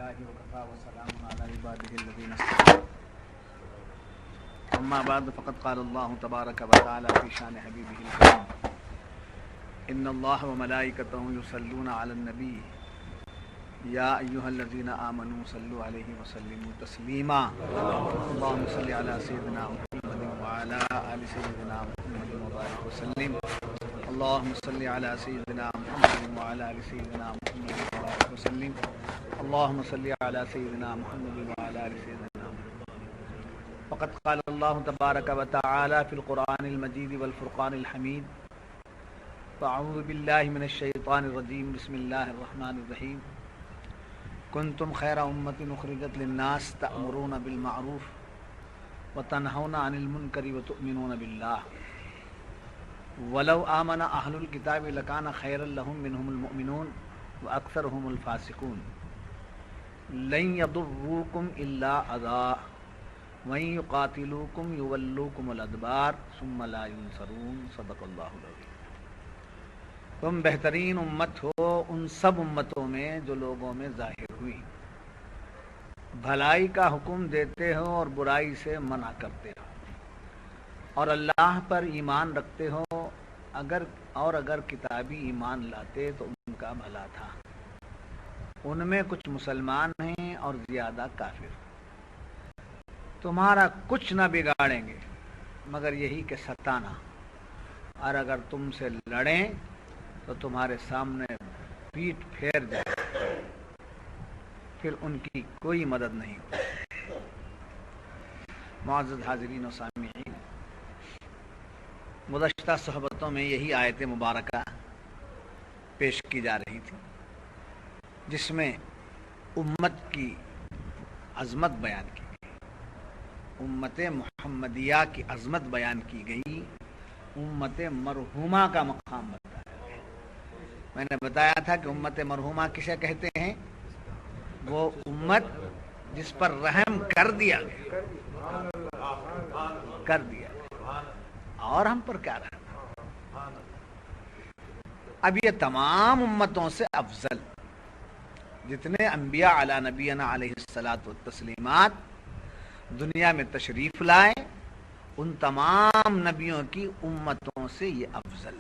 لله وكفى وسلام على عباده الذين اصطفى أما بعد فقد قال الله تبارك وتعالى في شأن حبيبه الكريم إن الله وملائكته يصلون على النبي يا أيها الذين آمنوا صلوا عليه وسلموا تسليما اللهم صل على سيدنا محمد وعلى آل سيدنا محمد وبارك وسلم اللهم صل على سيدنا محمد وعلى آل سيدنا محمد وبارك وسلم اللهم صل على سيدنا محمد وعلى آل سيدنا محمد. وقد قال الله تبارك وتعالى في القرآن المجيد والفرقان الحميد فأعوذ بالله من الشيطان الرجيم بسم الله الرحمن الرحيم كنتم خير أمة أخرجت للناس تأمرون بالمعروف وتنهون عن المنكر وتؤمنون بالله ولو آمن أهل الكتاب لكان خيرا لهم منهم المؤمنون وأكثرهم الفاسقون لن يضروكم إلا أذى وإن يقاتلوكم يولوكم الأدبار ثم لا ينصرون صدق الله العظيم. تم بہترین امت ہو ان سب امتوں میں جو لوگوں میں ظاہر ہوئی، بھلائی کا حکم دیتے ہو اور برائی سے منع کرتے ہو اور اللہ پر ایمان رکھتے ہو، اگر کتابی ایمان لاتے تو ان کا بھلا تھا. ان میں کچھ مسلمان ہیں اور زیادہ کافر. تمہارا کچھ نہ بگاڑیں گے مگر یہی کہ ستانا، اور اگر تم سے لڑیں تو تمہارے سامنے پیٹ پھیر جائے، پھر ان کی کوئی مدد نہیں ہوتی. معزز حاضرین و سامعین، گزشتہ صحبتوں میں یہی آیت مبارکہ پیش کی جا رہی تھی جس میں امت کی عظمت بیان کی گئی، امت محمدیہ کی عظمت بیان کی گئی، امت مرحومہ کا مقام بتایا گیا. میں نے بتایا تھا کہ امت مرحومہ کسے کہتے ہیں؟ وہ امت جس پر رحم کر دیا گیا، اور ہم پر کیا رحم. اب یہ تمام امتوں سے افضل جتنے انبیاء علی نبینا علیہ الصلاۃ والتسلیمات دنیا میں تشریف لائے، ان تمام نبیوں کی امتوں سے یہ افضل.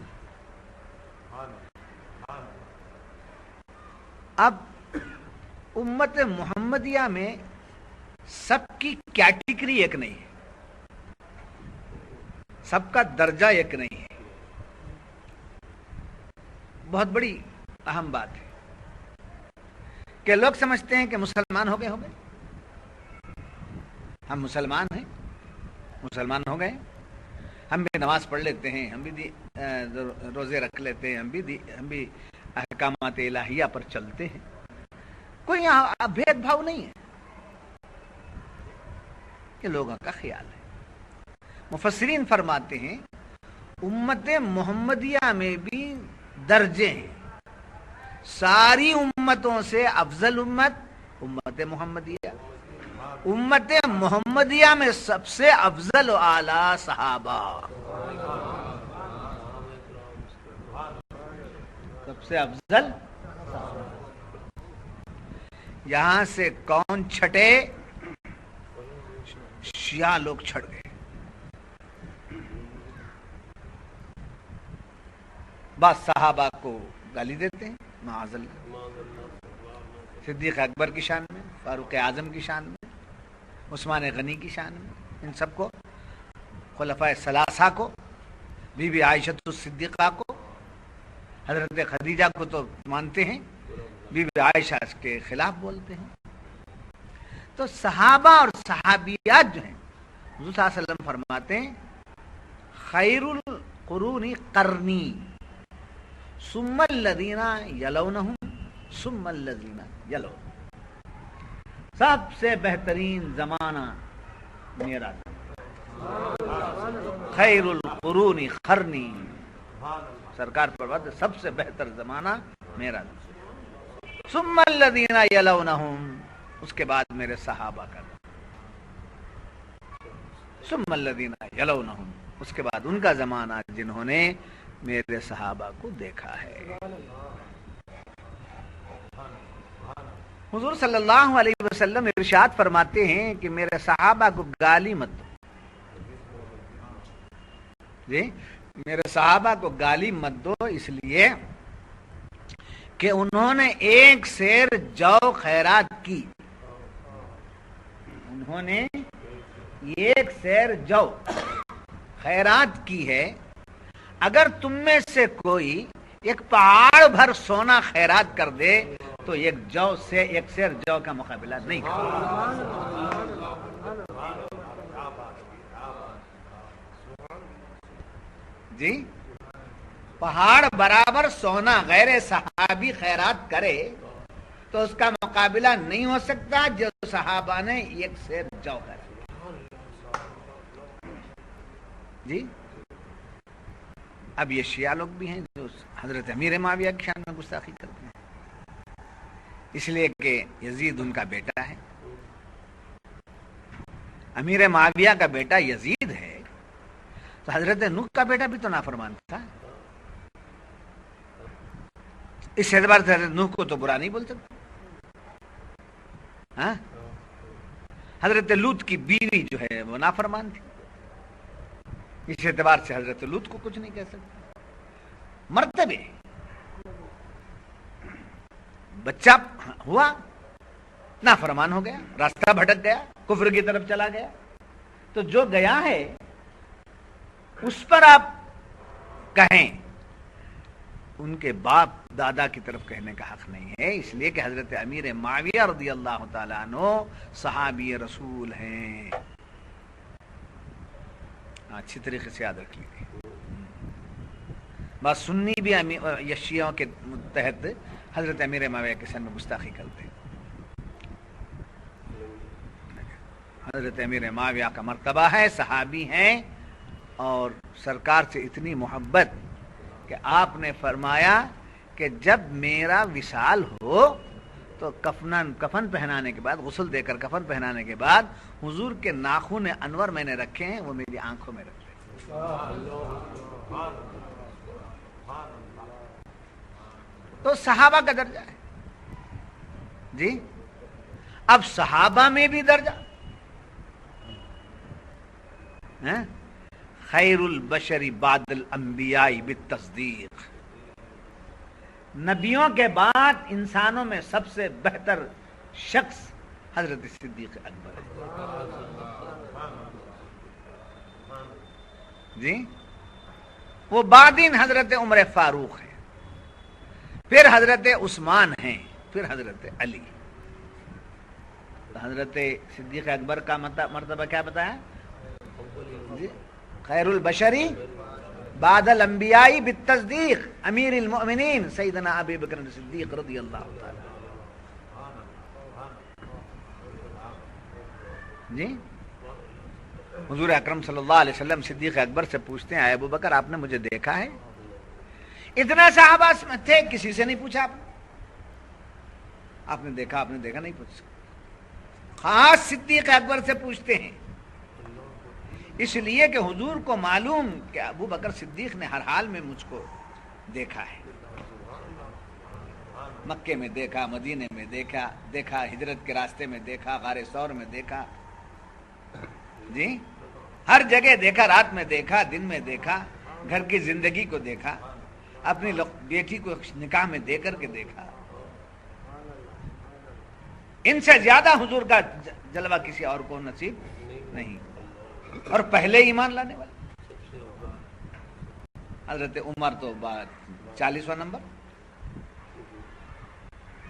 اب امت محمدیہ میں سب کی کیٹیگری ایک نہیں ہے، سب کا درجہ ایک نہیں ہے. بہت بڑی اہم بات ہے کہ لوگ سمجھتے ہیں کہ مسلمان ہو گئے ہم مسلمان ہیں، مسلمان ہو گئے، ہم بھی نماز پڑھ لیتے ہیں، ہم بھی روزے رکھ لیتے ہیں، ہم بھی احکامات الہیہ پر چلتے ہیں. کوئی یہاں بھید بھاؤ نہیں ہے، یہ لوگوں کا خیال ہے. مفسرین فرماتے ہیں امت محمدیہ میں بھی درجے ہیں. ساری امتوں سے افضل امت محمدیہ. امت محمدیہ میں سب سے افضل و اعلی صحابہ، سب سے افضل. یہاں سے کون چھٹے؟ شیعہ لوگ چھٹ گئے. بعض صحابہ کو گالی دیتے ہیں معاذ اللہ، صدیق اکبر کی شان میں، فاروق اعظم کی شان میں، عثمان غنی کی شان میں، ان سب کو، خلفائے ثلاثہ کو، بی بی عائشہ الصدیقہ کو، حضرت خدیجہ کو تو مانتے ہیں، بی بی عائشہ اس کے خلاف بولتے ہیں. تو صحابہ اور صحابیات جو ہیں، حضور صلی اللہ علیہ وسلم فرماتے ہیں خیر القرون قرنی ثم الذین یلونہم ثم الذین یلون. سب سے بہترین زمانہ میرا، خیر القرون قرنی، سرکار پر بات، سب سے بہتر زمانہ میرا، ثم الذین یلونہم، اس کے بعد میرے صحابہ کا، ثم الذین یلونہم، اس کے بعد ان کا زمانہ جنہوں نے میرے صحابہ کو دیکھا ہے. حضور صلی اللہ علیہ وسلم ارشاد فرماتے ہیں کہ میرے صحابہ کو گالی مت دو. جی میرے صحابہ کو گالی مت دو اس لیے کہ انہوں نے ایک سیر جو خیرات کی. انہوں نے ایک سیر جو خیرات کی ہے. اگر تم میں سے کوئی ایک پہاڑ بھر سونا خیرات کر دے تو ایک سیر جو کا مقابلہ نہیں کر جی. پہاڑ برابر سونا غیر صحابی خیرات کرے تو اس کا مقابلہ نہیں ہو سکتا جو صحابہ نے ایک سیر جو کرا. جی اب یہ شیعہ لوگ بھی ہیں جو حضرت امیر معاویہ کی شان میں گستاخی کرتے ہیں اس لیے کہ یزید ان کا بیٹا ہے. امیر معاویہ کا بیٹا یزید ہے تو حضرت نوح کا بیٹا بھی تو نافرمان تھا. اس اعتبار سے حضرت نوح کو تو برا نہیں بول سکتے. ہاں حضرت لوط کی بیوی جو ہے وہ نافرمان تھی. اس اعتبار سے حضرت لوط کو کچھ نہیں کہہ سکتے. مرتبے بچہ ہوا نافرمان ہو گیا, راستہ بھٹک گیا, کفر کی طرف چلا گیا, تو جو گیا ہے اس پر آپ کہیں, ان کے باپ دادا کی طرف کہنے کا حق نہیں ہے. اس لیے کہ حضرت امیر معاویہ رضی اللہ تعالیٰ عنہ صحابی رسول ہیں. اچھی طریقے سے یاد رکھ لیجیے. بس سنی بھی شیعوں کے تحت حضرت امیر معاویہ کے شان میں گستاخی کرتے ہیں. حضرت امیر معاویہ کا مرتبہ ہے, صحابی ہیں, اور سرکار سے اتنی محبت کہ آپ نے فرمایا کہ جب میرا وصال ہو تو کفن پہنانے کے بعد, غسل دے کر کفن پہنانے کے بعد حضور کے ناخن انور میں نے رکھے ہیں, وہ میری آنکھوں میں رکھے. تو صحابہ کا درجہ ہے. جی اب صحابہ میں بھی درجہ, خیر البشر بعد الانبیاء بالتصدیق, نبیوں کے بعد انسانوں میں سب سے بہتر شخص حضرت صدیق اکبر ہے. جی وہ بعدین حضرت عمر فاروق ہے, پھر حضرت عثمان ہیں, پھر حضرت علی. حضرت صدیق اکبر کا مرتبہ کیا بتایا؟ جی خیر البشری بعد الانبیاء بالتصدیق امیر المؤمنین سیدنا ابی بکر صدیق رضی اللہ تعالی. جی حضور اکرم صلی اللہ علیہ وسلم صدیق اکبر سے پوچھتے ہیں, ابو بکر آپ نے مجھے دیکھا ہے؟ اتنا صحابہ تھے, کسی سے نہیں پوچھا. آپ نے دیکھا نہیں پوچھ سکتے. خاص صدیق اکبر سے پوچھتے ہیں, اس لیے کہ حضور کو معلوم کہ ابو بکر صدیق نے ہر حال میں مجھ کو دیکھا ہے. مکے میں دیکھا, مدینے میں دیکھا, ہجرت کے راستے میں دیکھا, غار ثور میں دیکھا, جی ہر جگہ دیکھا, رات میں دیکھا, دن میں دیکھا, گھر کی زندگی کو دیکھا, اپنی بیٹی کو نکاح میں دے کر کے دیکھا. ان سے زیادہ حضور کا جلوہ کسی اور کو نصیب نہیں. اور پہلے ایمان لانے والے حضرت عمر تو 40واں نمبر,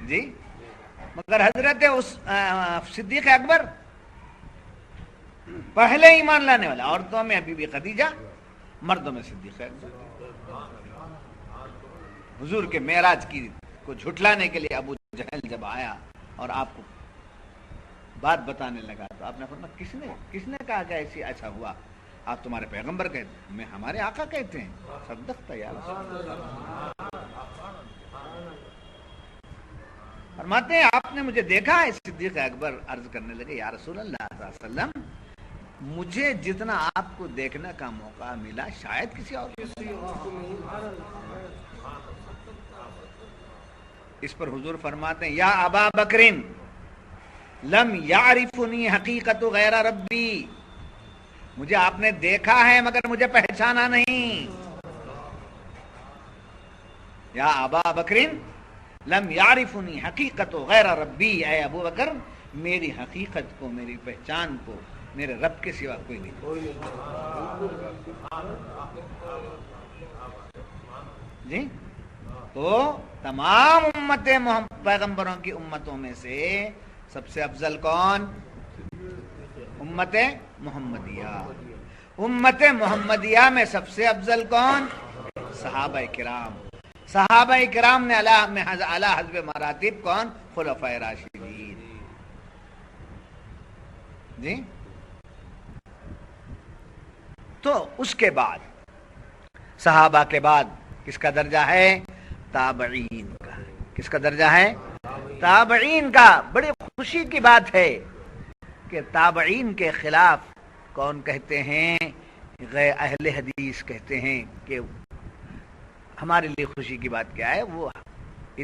جی مگر حضرت صدیق اکبر پہلے ایمان لانے والا. عورتوں میں بی بی خدیجہ, مردوں میں صدیق اکبر. حضور کے معراج کی کو جھٹلانے کے لیے ابو جہل جب آیا اور آپ کو بات بتانے لگا تو آپ نے فرمایا کس نے کہا کہ ایسا ہوا؟ آپ تمہارے پیغمبر کہتے ہیں, ہمیں ہمارے آقا کہتے ہیں. صدقت یا رسول اللہ. فرماتے ہیں آپ نے مجھے دیکھا ہے؟ صدیق اکبر عرض کرنے لگے, یا رسول اللہ صلی اللہ علیہ وسلم مجھے جتنا آپ کو دیکھنے کا موقع ملا شاید کسی اور کو. اس پر حضور فرماتے ہیں یا ابا بکرین لم یعرفنی حقیقت غیر ربی، مجھے آپ نے دیکھا ہے مگر مجھے پہچانا نہیں. یا ابا بکرین لم یعرفنی حقیقت غیر ربی، اے ابو بکر میری حقیقت کو، میری پہچان کو میرے رب کے سوا کوئی نہیں جی. تو تمام امت پیغمبروں کی امتوں میں سے سب سے افضل کون؟ امت محمدیہ. امت محمدیہ میں سب سے افضل کون؟ صحابہ کرام. صحابہ کرام نے اعلی حسب مراتب کون؟ خلفائے راشدین جی. تو اس کے بعد صحابہ کے بعد کس کا درجہ ہے؟ تابعین کا. کس کا درجہ ہے؟ تابعین کا. بڑی خوشی کی بات ہے کہ تابعین کے خلاف کون کہتے ہیں؟ غیر اہل حدیث کہتے ہیں کہ ہمارے لیے خوشی کی بات کیا ہے؟ وہ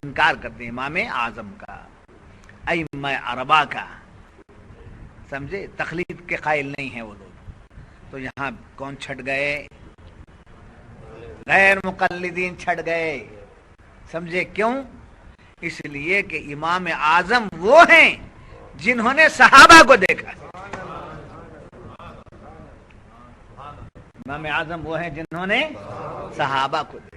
انکار کرتے ہیں امام اعظم کا، ائمہ اربعہ کا. سمجھے؟ تقلید کے قائل نہیں ہیں وہ لوگ. تو یہاں کون چھٹ گئے؟ غیر مقلدین چھٹ گئے. سمجھے کیوں؟ اس لیے کہ امام اعظم وہ ہیں جنہوں نے صحابہ کو دیکھا. امام اعظم وہ ہیں جنہوں نے صحابہ کو دیکھا.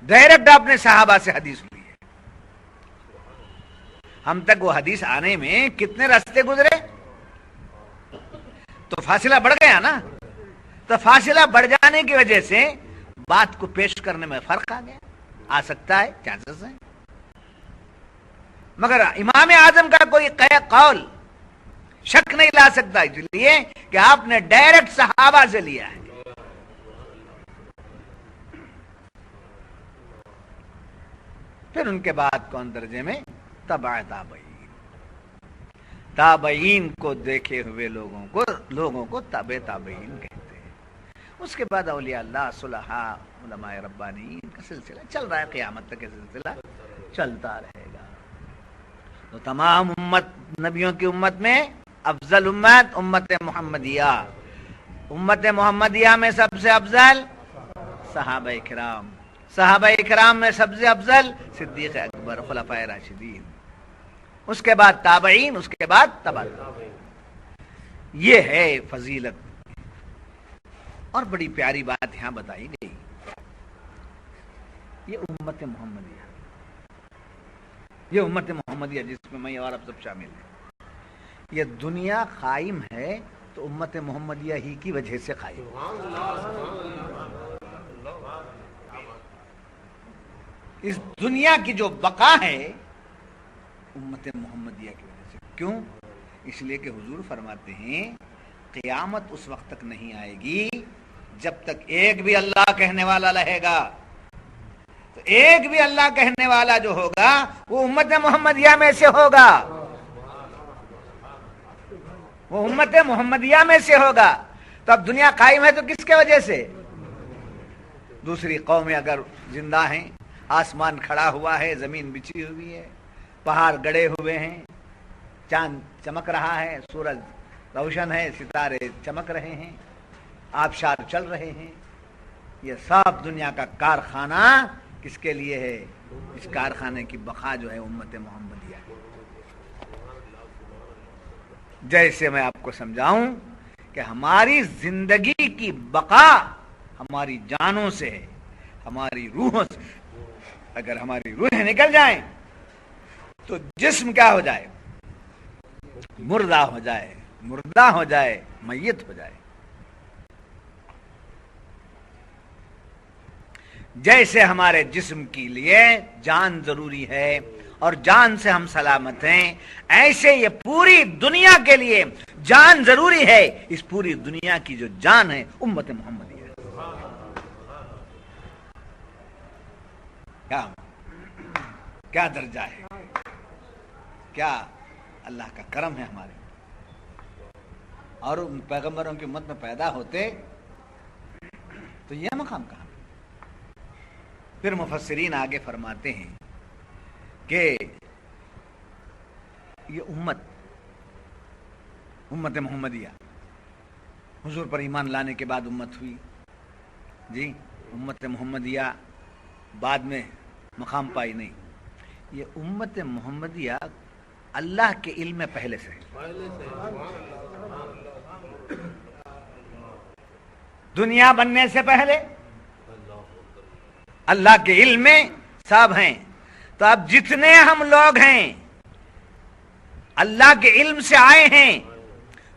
ڈائریکٹ آپ نے صحابہ سے حدیث لی ہے. ہم تک وہ حدیث آنے میں کتنے راستے گزرے؟ تو فاصلہ بڑھ گیا نا. تو فاصلہ بڑھ جانے کی وجہ سے بات کو پیش کرنے میں فرق آ گیا. آ سکتا ہے، چانسز ہیں. مگر امام اعظم کا کوئی قول شک نہیں لا سکتا، اس لیے کہ آپ نے ڈائریکٹ صحابہ سے لیا ہے. پھر ان کے بعد کون درجے میں؟ تبع تابعین. تابعین کو دیکھے ہوئے لوگوں کو تبع تابعین کہتے ہیں. اس کے بعد اولیاء اللہ، صلحاء، علماء ربانیین کا سلسلہ چل رہا ہے. قیامت تک یہ سلسلہ چلتا رہے گا. تو تمام نبیوں کی امت میں افضل امت محمدیہ. امت محمدیہ میں سب سے افضل صحابہ کرام. صحابہ کرام میں سب سے افضل صدیق اکبر، خلفائے راشدین. اس کے بعد تابعین، اس کے بعد تبع تابعین. یہ ہے فضیلت. اور بڑی پیاری بات یہاں بتائی گئی. یہ امت محمدیہ، یہ امت محمدیہ جس میں میں اور اب سب شامل ہیں، یہ دنیا قائم ہے تو امت محمدیہ ہی کی وجہ سے قائم. اس دنیا کی جو بقا ہے امت محمدیہ کی وجہ سے. کیوں؟ اس لیے کہ حضور فرماتے ہیں قیامت اس وقت تک نہیں آئے گی جب تک ایک بھی اللہ کہنے والا رہے گا. تو ایک بھی اللہ کہنے والا جو ہوگا وہ امت محمدیہ میں سے ہوگا. وہ امت محمدیہ میں سے ہوگا. تو اب دنیا قائم ہے تو کس کے وجہ سے؟ دوسری قومیں اگر زندہ ہیں، آسمان کھڑا ہوا ہے، زمین بچھی ہوئی ہے، پہاڑ گڑے ہوئے ہیں، چاند چمک رہا ہے، سورج روشن ہے، ستارے چمک رہے ہیں، آبشار چل رہے ہیں، یہ سب دنیا کا کارخانہ کس کے لیے ہے؟ اس کارخانے کی بقا جو ہے امت محمدیہ. جیسے میں آپ کو سمجھاؤں کہ ہماری زندگی کی بقا ہماری جانوں سے ہے، ہماری روحوں سے. اگر ہماری روحیں نکل جائیں تو جسم کیا ہو جائے؟ مردہ ہو جائے، مردہ ہو جائے، میت ہو جائے. جیسے ہمارے جسم کے لیے جان ضروری ہے اور جان سے ہم سلامت ہیں، ایسے یہ پوری دنیا کے لیے جان ضروری ہے. اس پوری دنیا کی جو جان ہے امت محمدیہ. کیا درجہ ہے، کیا اللہ کا کرم ہے ہمارے. اور ان پیغمبروں کی امت میں پیدا ہوتے تو یہ مقام کہاں؟ پھر مفسرین آگے فرماتے ہیں کہ یہ امت محمدیہ حضور پر ایمان لانے کے بعد امت ہوئی جی، امت محمدیہ بعد میں مقام پائی نہیں. یہ امت محمدیہ اللہ کے علم میں پہلے سے ہے. دنیا بننے سے پہلے اللہ کے علم میں سب ہیں. تو اب جتنے ہم لوگ ہیں اللہ کے علم سے آئے ہیں،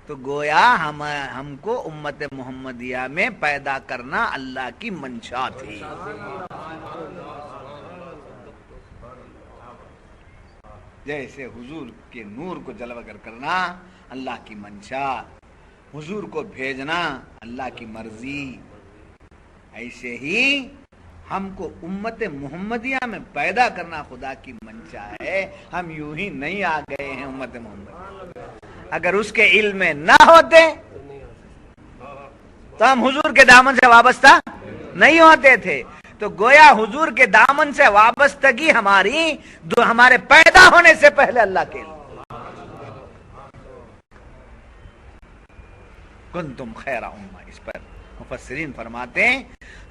تو گویا ہم کو امت محمدیہ میں پیدا کرنا اللہ کی منشا تھی. جیسے حضور کے نور کو جلوہ گر کرنا اللہ کی منشا، حضور کو بھیجنا اللہ کی مرضی، ایسے ہی ہم کو امت محمدیہ میں پیدا کرنا خدا کی منشا ہے. ہم یوں ہی نہیں آ گئے ہیں امت محمدیہ. اگر اس کے علم میں نہ ہوتے تو ہم حضور کے دامن سے وابستہ نہیں ہوتے تھے. تو گویا حضور کے دامن سے وابستگی ہمارے پیدا ہونے سے پہلے اللہ کے علم. کنتم خیر امہ، اس پر مفسرین فرماتے ہیں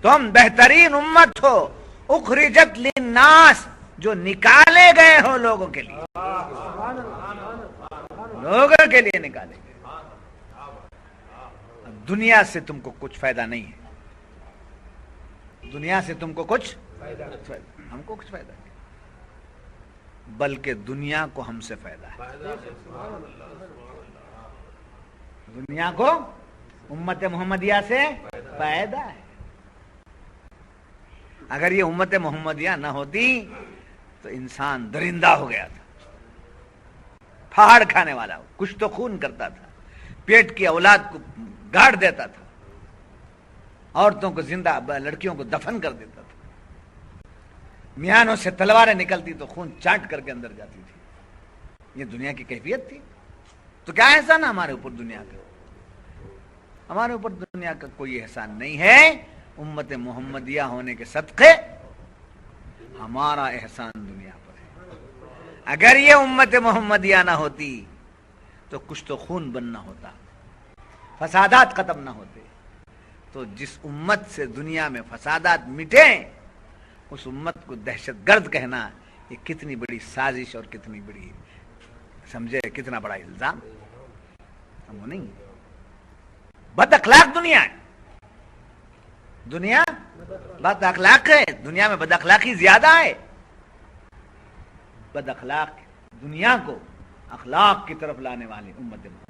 تم بہترین امت ہو، اخرجت للناس، جو نکالے گئے ہو لوگوں کے لیے، لوگوں کے لیے نکالے گئے. دنیا سے تم کو کچھ فائدہ نہیں ہے، دنیا سے تم کو کچھ ہم کو کچھ فائدہ نہیں، بلکہ دنیا کو ہم سے فائدہ ہے. دنیا کو امت محمدیہ سے فائدہ ہے. اگر یہ امت محمدیہ نہ ہوتی تو انسان درندہ ہو گیا تھا، پہاڑ کھانے والا، کچھ تو خون کرتا تھا، پیٹ کی اولاد کو گاڑ دیتا تھا، عورتوں کو زندہ، لڑکیوں کو دفن کر دیتا تھا، میانوں سے تلواریں نکلتی تو خون چاٹ کر کے اندر جاتی تھی. یہ دنیا کی کیفیت تھی. تو کیا احسان ہے ہمارے اوپر دنیا کا؟ ہمارے اوپر دنیا کا کوئی احسان نہیں ہے. امت محمدیہ ہونے کے صدقے ہمارا احسان دنیا پر ہے. اگر یہ امت محمدیہ نہ ہوتی تو کچھ تو خون بننا ہوتا، فسادات ختم نہ ہوتے. تو جس امت سے دنیا میں فسادات مٹے اس امت کو دہشت گرد کہنا یہ کتنی بڑی سازش اور کتنی بڑی، سمجھے، کتنا بڑا الزام. ہم وہ نہیں، بد اخلاق دنیا ہے. دنیا بد اخلاق ہے، دنیا میں بد اخلاقی زیادہ ہے. بد اخلاق دنیا کو اخلاق کی طرف لانے والی امت محمد.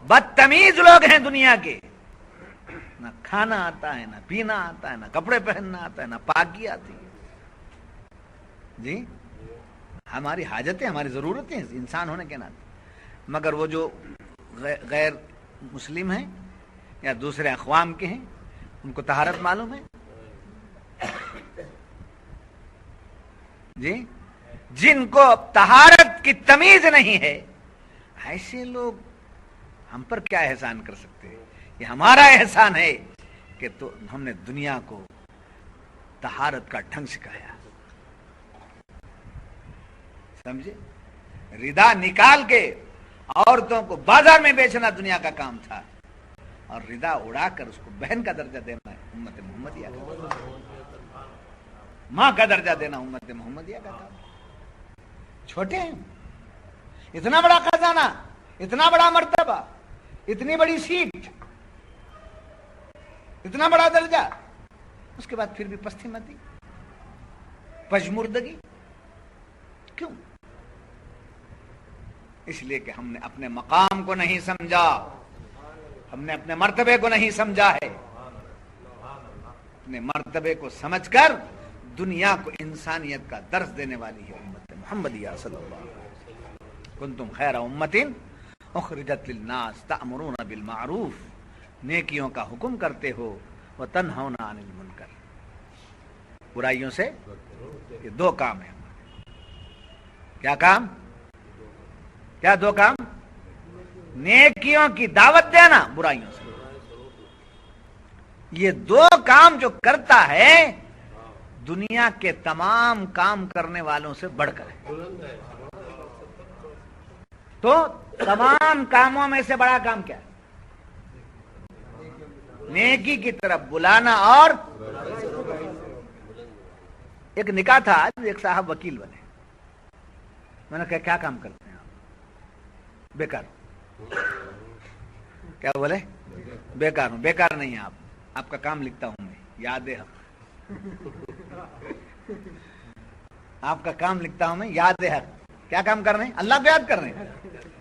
بدتمیز لوگ ہیں دنیا کے، نہ کھانا آتا ہے، نہ پینا آتا ہے، نہ کپڑے پہننا آتا ہے، نہ پاکی آتی ہے. جی، ہماری حاجتیں، ہماری ضرورتیں انسان ہونے کے ناطے. مگر وہ جو غیر مسلم ہیں یا دوسرے اقوام کے ہیں ان کو طہارت معلوم ہے. جی، جن کو طہارت کی تمیز نہیں ہے، ایسے لوگ ہم پر کیا احسان کر سکتے ہیں؟ یہ ہمارا احسان ہے کہ تو ہم نے دنیا کو طہارت کا ڈھنگ سکھایا. سمجھے؟ ردا نکال کے عورتوں کو بازار میں بیچنا دنیا کا کام تھا، اور ردا اڑا کر اس کو بہن کا درجہ دینا ہے امت محمدیہ کا، ماں کا درجہ دینا امت محمدیہ کا کام. چھوٹے ہیں، اتنا بڑا خزانہ، اتنا بڑا مرتبہ، اتنی بڑی سیٹ، اتنا بڑا درجہ، اس کے بعد پھر بھی پستی متی، پژمردگی. کیوں؟ اس لیے کہ ہم نے اپنے مقام کو نہیں سمجھا، ہم نے اپنے مرتبے کو نہیں سمجھا ہے. اپنے مرتبے کو سمجھ کر دنیا کو انسانیت کا درس دینے والی ہے امت محمدیہ صلی اللہ علیہ وسلم. کنتم خیر امت اخرجت للناس تأمرون بالمعروف، نیکیوں کا حکم کرتے ہو، وتنہون عن المنکر، برائیوں سے. یہ دو کام ہیں ہمارے. کیا کام؟ کیا دو کام؟ نیکیوں کی دعوت دینا، برائیوں سے. یہ دو کام جو کرتا ہے دنیا کے تمام کام کرنے والوں سے بڑھ کر ہے. تو تمام کاموں میں سے بڑا کام کیا ہے؟ نیکی کی طرف بلانا. اور ایک نکاح تھا، ایک صاحب وکیل بنے. میں نے کہا کیا کام کرتے ہیں آپ؟ بیکار. کیا بولے؟ بیکار ہوں. بیکار نہیں ہیں آپ کا کام لکھتا ہوں میں، یاد حق. آپ کا کام لکھتا ہوں میں، یاد حق. کیا کام کر رہے ہیں؟ اللہ کو یاد کر رہے ہیں.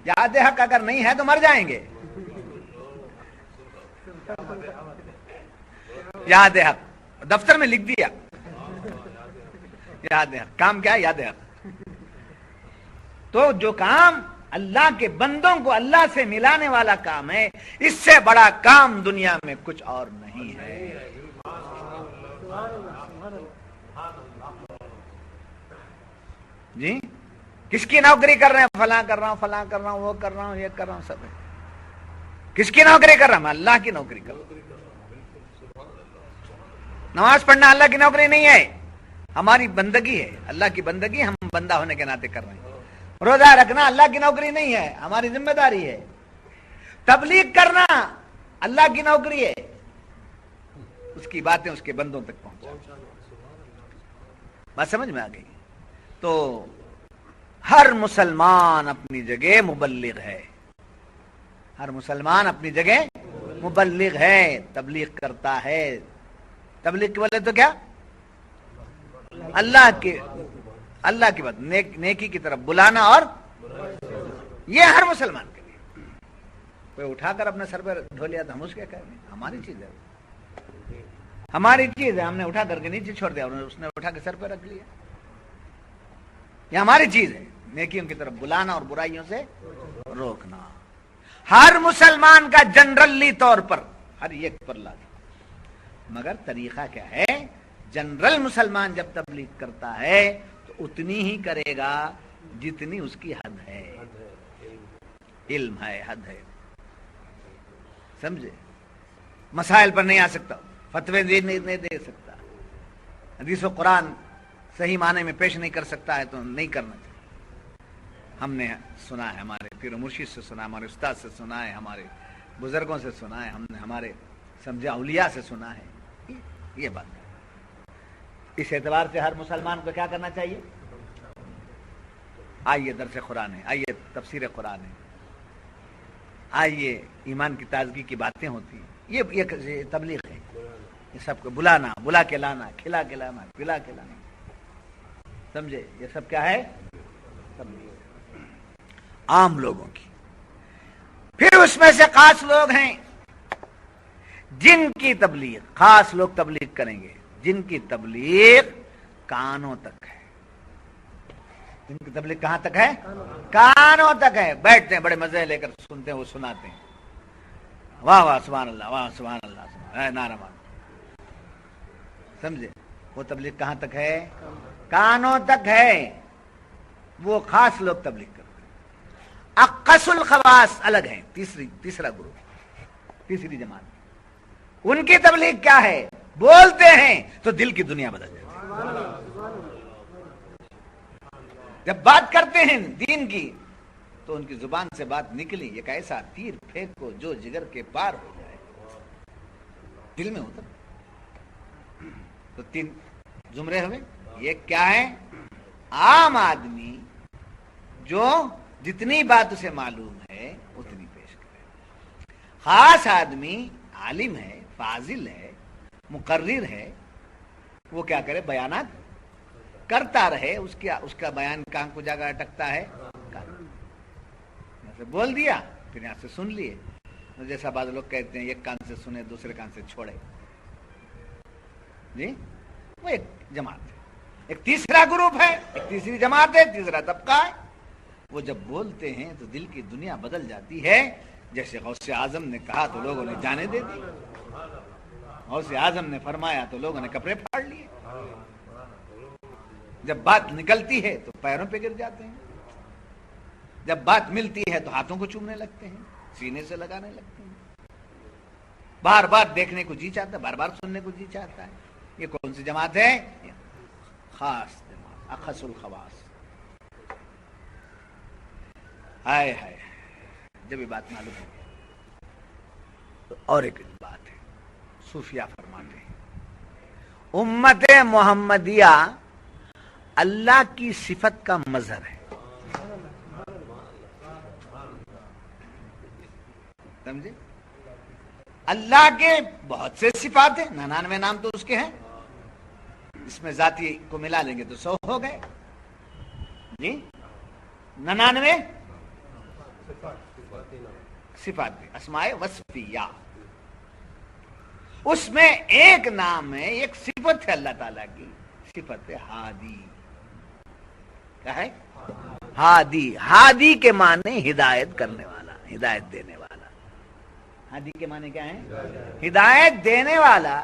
یاد حق اگر نہیں ہے تو مر جائیں گے. یاد حق دفتر میں لکھ دیا. یاد حق کام کیا ہے؟ یاد حق. تو جو کام اللہ کے بندوں کو اللہ سے ملانے والا کام ہے، اس سے بڑا کام دنیا میں کچھ اور نہیں ہے. جی کس کی نوکری کر رہے ہیں؟ فلاں کر رہا ہوں، فلاں کر رہا ہوں، وہ کر رہا ہوں، یہ کر رہا ہوں. سب ہے. کس کی نوکری کر رہا ہوں؟ اللہ کی نوکری کر رہا ہوں. نماز پڑھنا اللہ کی نوکری نہیں ہے، ہماری بندگی ہے. اللہ کی بندگی ہم بندہ ہونے کے ناطے کر رہے ہیں. روزہ رکھنا اللہ کی نوکری نہیں ہے، ہماری ذمہ داری ہے. تبلیغ کرنا اللہ کی نوکری ہے، اس کی باتیں اس کے بندوں تک پہنچا. بات سمجھ میں آ گئی؟ تو ہر مسلمان اپنی جگہ مبلغ ہے. ہر مسلمان اپنی جگہ مبلغ ہے، تبلیغ کرتا ہے. تبلیغ کے بولے تو کیا؟ اللہ کی بات، نیکی کی طرف بلانا. اور یہ ہر مسلمان کے لیے. کوئی اٹھا کر اپنے سر پہ ڈھو لیا تو ہم اس کے کہہ رہے ہیں ہماری چیز ہے، ہماری چیز ہے. ہم نے اٹھا کر کے نیچے چھوڑ دیا، اس نے اٹھا کے سر پہ رکھ لیا. یہ ہماری چیز ہے. نیکیوں کی طرف بلانا اور برائیوں سے روکنا ہر مسلمان کا جنرلی طور پر ہر ایک پر لازم. مگر طریقہ کیا ہے؟ جنرل مسلمان جب تبلیغ کرتا ہے تو اتنی ہی کرے گا جتنی اس کی حد ہے. علم ہے، حد ہے. سمجھے؟ مسائل پر نہیں آ سکتا، فتوے نہیں دے سکتا، حدیث و قرآن صحیح معنی میں پیش نہیں کر سکتا ہے تو نہیں کرنا چاہیے. ہم نے سنا ہے، ہمارے پیر و مرشد سے سنا ہے، ہمارے استاد سے سنا ہے، ہمارے بزرگوں سے سنا ہے، ہم نے ہمارے سمجھا اولیاء سے سنا ہے. یہ بات ہے. اس اعتبار سے ہر مسلمان کو کیا کرنا چاہیے؟ آئیے درس قرآن ہے، آئیے تفسیر قرآن ہے، آئیے ایمان کی تازگی کی باتیں ہوتی ہیں. یہ تبلیغ ہے. یہ سب کو بلانا، بلا کے لانا، کھلا کے لانا، پلا کے لانا. سمجھے؟ یہ سب کیا ہے؟ تبلیغ عام لوگوں کی. پھر اس میں سے خاص لوگ ہیں جن کی تبلیغ، خاص لوگ تبلیغ کریں گے جن کی تبلیغ کانوں تک ہے. جن کی تبلیغ کہاں تک ہے؟ کانوں تک ہے. بیٹھتے ہیں بڑے مزے لے کر سنتے ہیں، وہ سناتے ہیں، واہ واہ سبحان اللہ، واہ سبحان اللہ، سبحان نعرہ مار. سمجھے؟ وہ تبلیغ کہاں تک ہے؟ کانوں تک ہے. وہ خاص لوگ تبلیغ کرتے ہیں. اقص الخواص الگ ہیں، تیسرا گروپ، تیسری جماعت. ان کی تبلیغ کیا ہے؟ بولتے ہیں تو دل کی دنیا بدل جاتی ہے. جب بات کرتے ہیں دین کی تو ان کی زبان سے بات نکلی ایک ایسا تیر پھینکو جو جگر کے پار ہو جائے، دل میں ہوتا. تو 3 زمرے ہوئے. یہ کیا ہے؟ عام آدمی جو جتنی بات اسے معلوم ہے اتنی پیش کرے. خاص آدمی عالم ہے، فاضل ہے، مقرر ہے، وہ کیا کرے؟ بیانات کرتا رہے. اس کا بیان کہاں کو جا کر اٹکتا ہے؟ یہاں سے بول دیا، پھر یہاں سے سن لیے. جیسا بعض لوگ کہتے ہیں ایک کان سے سنے دوسرے کان سے چھوڑے. جی وہ ایک جماعت ہے. ایک تیسرا گروپ ہے، ایک تیسری جماعت ہے، تیسرا طبقہ ہے. وہ جب بولتے ہیں تو دل کی دنیا بدل جاتی ہے. جیسے غوث اعظم نے کہا تو لوگوں نے جانے دے دی، غوث اعظم نے فرمایا تو لوگوں نے کپڑے پھاڑ لیے. جب بات نکلتی ہے تو پیروں پہ گر جاتے ہیں، جب بات ملتی ہے تو ہاتھوں کو چومنے لگتے ہیں، سینے سے لگانے لگتے ہیں. بار بار دیکھنے کو جی چاہتا ہے، بار بار سننے کو جی چاہتا ہے. یہ کون سی جماعت ہے؟ خاص جماعت، اخص الخواص. ہائے ہائے، جب یہ بات معلوم ہو تو اور ایک بات ہے. صوفیہ فرماتے ہیں امت محمدیہ اللہ کی صفت کا مظہر ہے. سمجھے؟ اللہ کے بہت سے صفات ہیں، 99 نام تو اس کے ہیں، اس میں ذاتی کو ملا لیں گے تو 100 ہو گئے. جی 99 صفات بھی، اسماء وصفیہ. اس میں ایک نام ہے، ایک صفت ہے اللہ تعالیٰ کی، صفت ہادی. کیا ہے؟ ہادی. ہادی کے معنی ہدایت کرنے والا، ہدایت دینے والا. ہادی کے معنی کیا ہے؟ ہدایت دینے والا،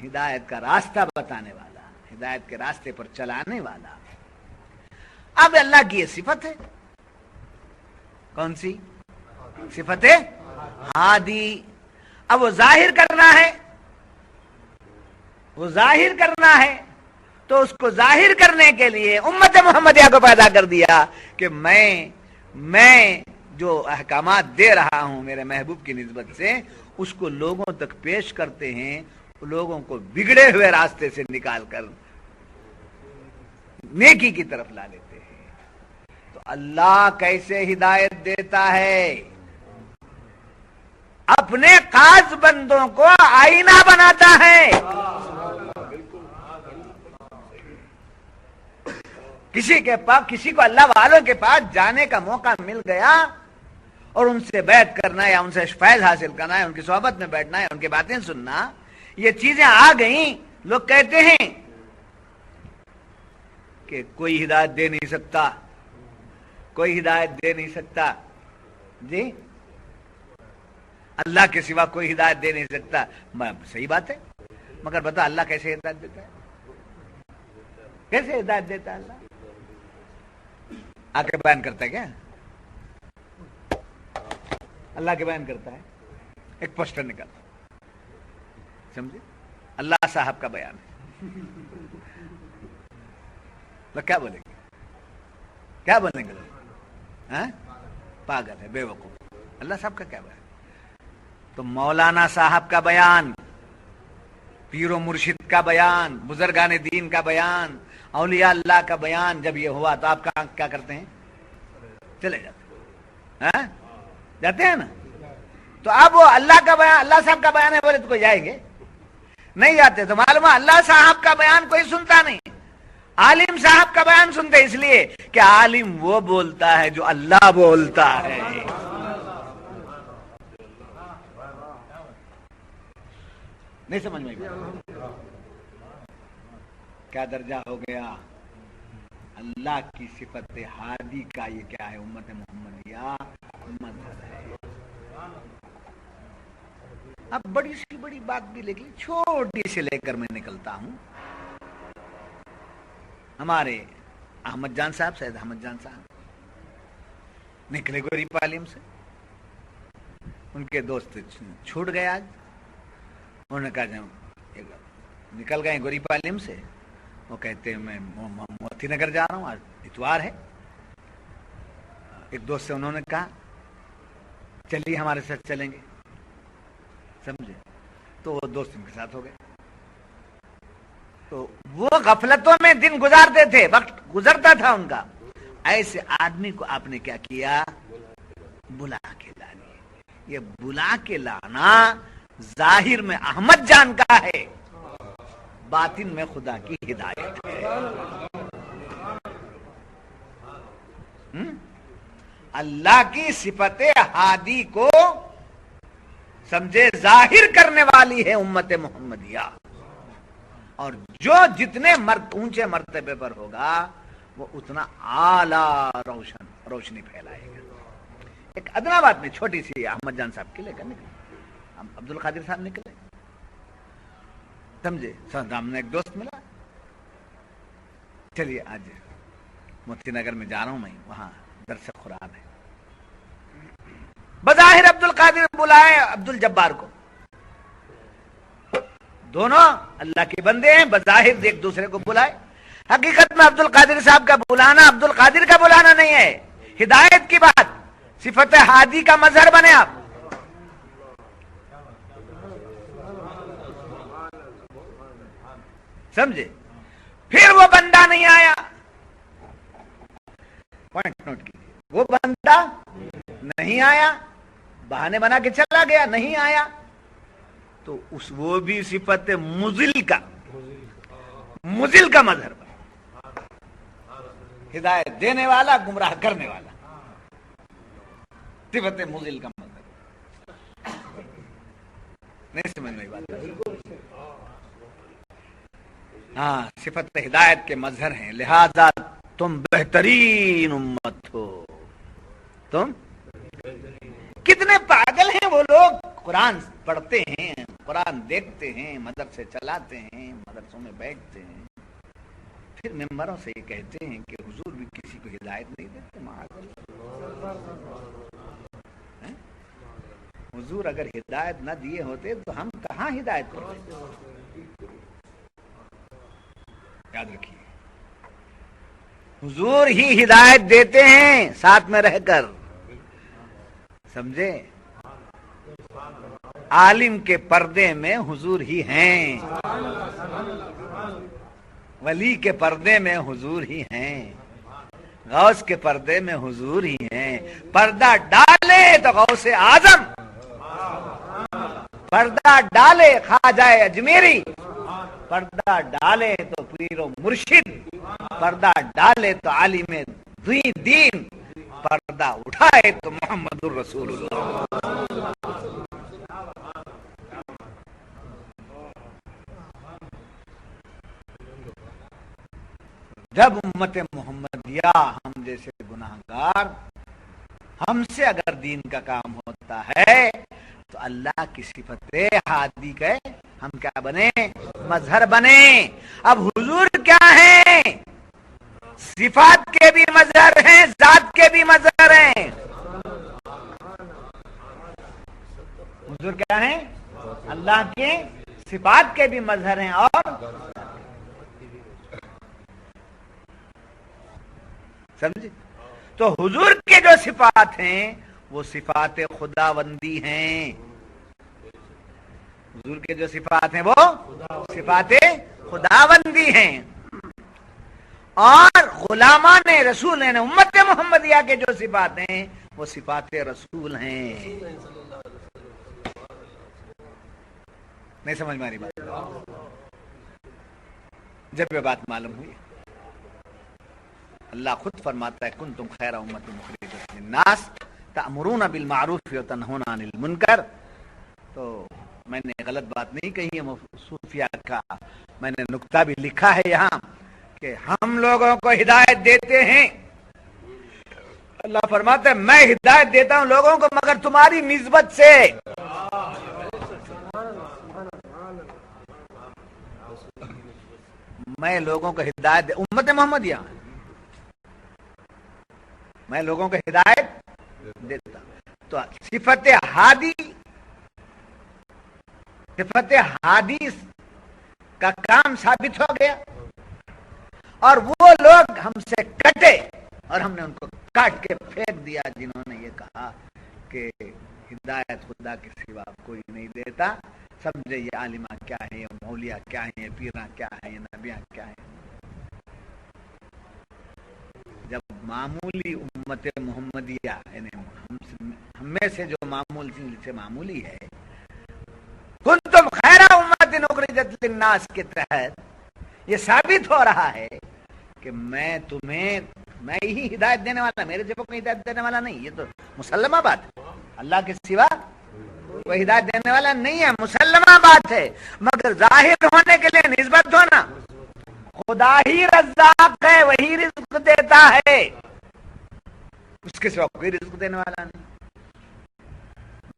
ہدایت کا راستہ بتانے والا، ہدایت کے راستے پر چلانے والا. اب اللہ کی یہ صفت ہے. کون سی صفت ہے؟ ہادی. اب وہ ظاہر کرنا ہے، وہ ظاہر کرنا ہے تو اس کو ظاہر کرنے کے لیے امت محمدیہ کو پیدا کر دیا کہ میں جو احکامات دے رہا ہوں میرے محبوب کی نسبت سے، اس کو لوگوں تک پیش کرتے ہیں، لوگوں کو بگڑے ہوئے راستے سے نکال کر نیکی کی طرف لا لیتے ہیں. تو اللہ کیسے ہدایت دیتا ہے؟ اپنے خاص بندوں کو آئینہ بناتا ہے. کسی کو اللہ والوں کے پاس جانے کا موقع مل گیا اور ان سے بیعت کرنا یا ان سے فیض حاصل کرنا ہے، ان کی صحبت میں بیٹھنا ہے، ان کی باتیں سننا، یہ چیزیں آ گئیں. لوگ کہتے ہیں کہ کوئی ہدایت دے نہیں سکتا، کوئی ہدایت دے نہیں سکتا. جی اللہ کے سوا کوئی ہدایت دے نہیں سکتا. صحیح بات ہے، مگر بتا اللہ کیسے ہدایت دیتا ہے؟ کیسے ہدایت دیتا ہے اللہ؟ آ کے بیان کرتا ہے کیا؟ اللہ کے بیان کرتا ہے، ایک پوسٹر نکالتا، سمجھے؟ اللہ صاحب کا بیان ہے. لوگ کیا بولیں گے؟ کیا بولیں گے لوگ؟ پاگل ہے، بے وقوف. اللہ صاحب کا کیا بیان؟ تو مولانا صاحب کا بیان، پیر و مرشد کا بیان، بزرگان دین کا بیان، اولیاء اللہ کا بیان جب یہ ہوا تو آپ کیا کرتے ہیں؟ چلے جاتے ہیں. جاتے ہیں نا. تو اب وہ اللہ کا بیان، اللہ صاحب کا بیان ہے بولے تو کوئی جائیں گے؟ نہیں جاتے. تو معلوم ہے اللہ صاحب کا بیان کوئی سنتا نہیں، عالم صاحب کا بیان سنتے، اس لیے کہ عالم وہ بولتا ہے جو اللہ بولتا ہے. نہیں سمجھ میں کیا درجہ ہو گیا؟ اللہ کی صفت ہادی کا یہ کیا ہے؟ امت محمدیہ مظہر ہے. اب بڑی سی بڑی بات بھی لیکن چھوٹی سے لے کر میں نکلتا ہوں. ہمارے احمد جان صاحب، سید احمد جان صاحب نکلے گوری پالیم سے، ان کے دوست چھوٹ گئے. آج انہوں نے کہا جب نکل گئے گوری پالیم سے، وہ کہتے ہیں میں موتی نگر جا رہا ہوں، آج اتوار ہے. ایک دوست سے انہوں نے کہا چلیے ہمارے ساتھ چلیں گے، سمجھے؟ تو وہ دوست ان کے ساتھ ہو گئے. تو وہ غفلتوں میں دن گزارتے تھے، وقت گزرتا تھا ان کا. ایسے آدمی کو آپ نے کیا کیا؟ بلا کے لا لیے. یہ بلا کے لانا ظاہر میں احمد جان کا ہے، باطن میں خدا کی ہدایت ہے. اللہ کی صفت ہادی کو سمجھے ظاہر کرنے والی ہے امت محمدیہ. اور جو جتنے اونچے مرتبے پر ہوگا وہ اتنا اعلیٰ روشنی پھیلائے گا. ایک ادنا بات میں چھوٹی سی احمد جان صاحب کے لے کر نکلے، عبد القادر صاحب نکلے، سمجھے؟ ہم نے ایک دوست ملا، چلیے آج موتی نگر میں جا رہا ہوں، میں وہاں درس قرآن ہے. بظاہر عبد القادر بلائے عبد الجبار کو، دونوں اللہ کے بندے ہیں، بظاہر ایک دوسرے کو بلائے. حقیقت میں عبد القادر صاحب کا بلانا عبد القادر کا بلانا نہیں ہے، ہدایت کی بات. صفت ہادی کا مظہر بنے آپ. سمجھے؟ پھر وہ بندہ نہیں آیا. پوائنٹ نوٹ کیجیے، وہ بندہ نہیں آیا، بہانے بنا کے چلا گیا، نہیں آیا. تو اس وہ بھی صفت مضل کا مظہر بنا. ہدایت دینے والا، گمراہ کرنے والا، صفت مضل کا مظہر. نہیں سمجھ میں بات؟ ہاں، صفت ہدایت کے مظہر ہیں، لہذا تم بہترین امت ہو. تم کتنے پاگل ہیں وہ لوگ، قرآن پڑھتے ہیں، قرآن دیکھتے ہیں، مدرسے چلاتے ہیں، مدرسوں میں بیٹھتے ہیں، پھر ممبروں سے یہ کہتے ہیں کہ حضور بھی کسی کو ہدایت نہیں دیتے. حضور اگر ہدایت نہ دیے ہوتے تو ہم کہاں ہدایت کرتے؟ یاد رکھیے، حضور ہی ہدایت دیتے ہیں ساتھ میں رہ کر. سمجھے؟ عالم کے پردے میں حضور ہی ہیں، ولی کے پردے میں حضور ہی ہیں، غوث کے پردے میں حضور ہی ہیں. پردہ ڈالے تو غوث اعظم، پردہ ڈالے خواجہ اجمیری، پردہ ڈالے تو پیر و مرشد، پردہ ڈالے تو عالم دین، پردہ اٹھائے تو محمد الرسول اللہ. جب امت محمدیہ ہم جیسے گناہگار، ہم سے اگر دین کا کام ہوتا ہے تو اللہ کی صفت ہادی کے ہم کیا بنے؟ مظہر بنے. اب حضور کیا ہیں؟ صفات کے بھی مظہر ہیں، ذات کے بھی مظہر ہیں. حضور کیا ہیں؟ اللہ کے صفات کے بھی مظہر ہیں اور سمجھے؟ تو حضور کے جو صفات ہیں وہ صفات خداوندی ہیں. حضور کے جو صفات ہیں وہ صفات خداوندی ہیں، اور غلامان رسول نے امت محمدیہ کے جو صفات ہیں وہ صفات رسول ہیں. نہیں سمجھ میں آ رہی بات؟ جب یہ بات معلوم ہوئی، اللہ خود فرماتا ہے کنتم خیر امت مخرجۃ للناس تأمرون بالمعروف وتنہون عن المنکر. تو میں نے غلط بات نہیں کہی ہے صوفیہ کا، میں نے نکتہ بھی لکھا ہے یہاں کہ ہم لوگوں کو ہدایت دیتے ہیں. اللہ فرماتا ہے میں ہدایت دیتا ہوں لوگوں کو مگر تمہاری نسبت سے. میں لوگوں کو ہدایت امت محمدیہ میں لوگوں کو ہدایت دیتا. تو صفت ہادی کا کام ثابت ہو گیا، اور وہ لوگ ہم سے کٹے اور ہم نے ان کو کاٹ کے پھینک دیا جنہوں نے یہ کہا کہ ہدایت خدا کے سوا کوئی نہیں دیتا. سمجھے یہ عالمہ کیا ہے، یہ مولیہ کیا ہے، یہ پیراں کیا ہے، یہ نبیاں کیا ہے. جب معمولی امت محمدیہ یعنی ہم میں سے جو معمولی ہے، کنتم خیر امت اخرجت للناس کے تحت یہ ثابت ہو رہا ہے کہ میں ہی ہدایت دینے والا، میرے جب کوئی ہدایت دینے والا نہیں. یہ تو مسلمہ بات ہے، اللہ کے سوا کوئی ہدایت دینے والا نہیں ہے، مسلمہ بات ہے. مگر ظاہر ہونے کے لیے نسبت ہونا، خدا ہی رزاق ہے، وہی رزق دیتا ہے، اس کے سوا کوئی رزق دینے والا نہیں.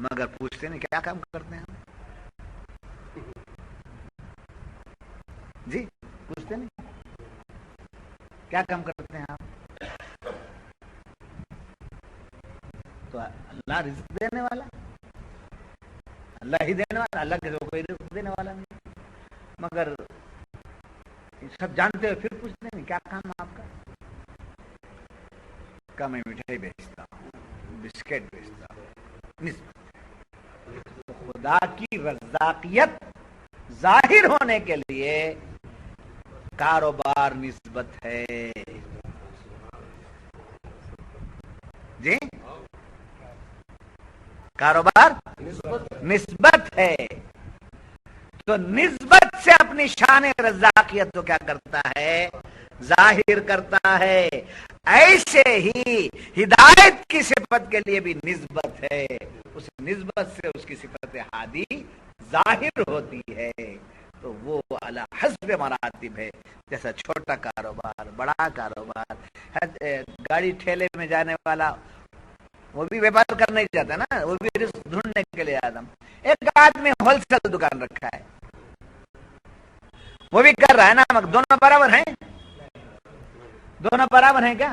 مگر پوچھتے نہیں کیا کام کرتے ہیں جی؟ پوچھتے نہیں کیا کام کرتے ہیں آپ؟ تو اللہ رزق دینے والا، اللہ ہی دینے والا، اللہ کے سوا کوئی رزق دینے والا نہیں. مگر سب جانتے ہو پھر پوچھتے ہیں کیا کام ہے آپ کا؟ کہ میں مٹھائی بیچتا ہوں، بسکٹ بیچتا ہوں. تو خدا کی رزاقیت ظاہر ہونے کے لیے کاروبار نسبت ہے. جی کاروبار نسبت ہے. تو نسبت سے اپنی شان رزاقیت تو کیا کرتا ہے؟ ظاہر کرتا ہے. ایسے ہی ہدایت کی صفت کے لیے بھی نسبت ہے. اس نسبت سے اس کی صفت ہادی ظاہر ہوتی ہے. تو وہ علی حسب مراتب ہے. جیسا چھوٹا کاروبار، بڑا کاروبار، گاڑی ٹھیلے میں جانے والا وہ بھی ویپار کرنے جاتا ہے نا، وہ بھی رزق ڈھونڈنے کے لیے آدم. ایک آدمی ہول سیل دکان رکھا ہے، وہ بھی کر رہا ہے نا، مگر دونوں برابر ہیں؟ دونوں برابر ہیں کیا؟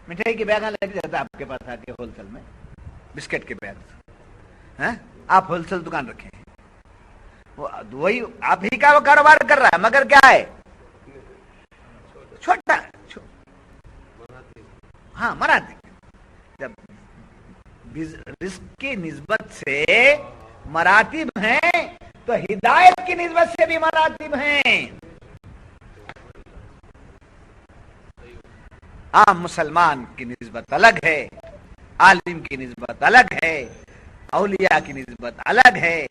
مٹھائی کی بیگاں لگ جاتا ہے آپ کے پاس آ کے ہول سیل میں، بسکٹ کے بیگ. آپ ہول سیل دکان رکھے ہیں، وہی آپ ہی کا وہ کاروبار کر رہا ہے، مگر کیا ہے؟ چھوٹا. ہاں مراتب. جب رزق کی نسبت سے مراتب ہیں تو ہدایت کی نسبت سے بھی مراتب ہیں. عام مسلمان کی نسبت الگ ہے، عالم کی نسبت الگ ہے، اولیاء کی نسبت الگ ہے،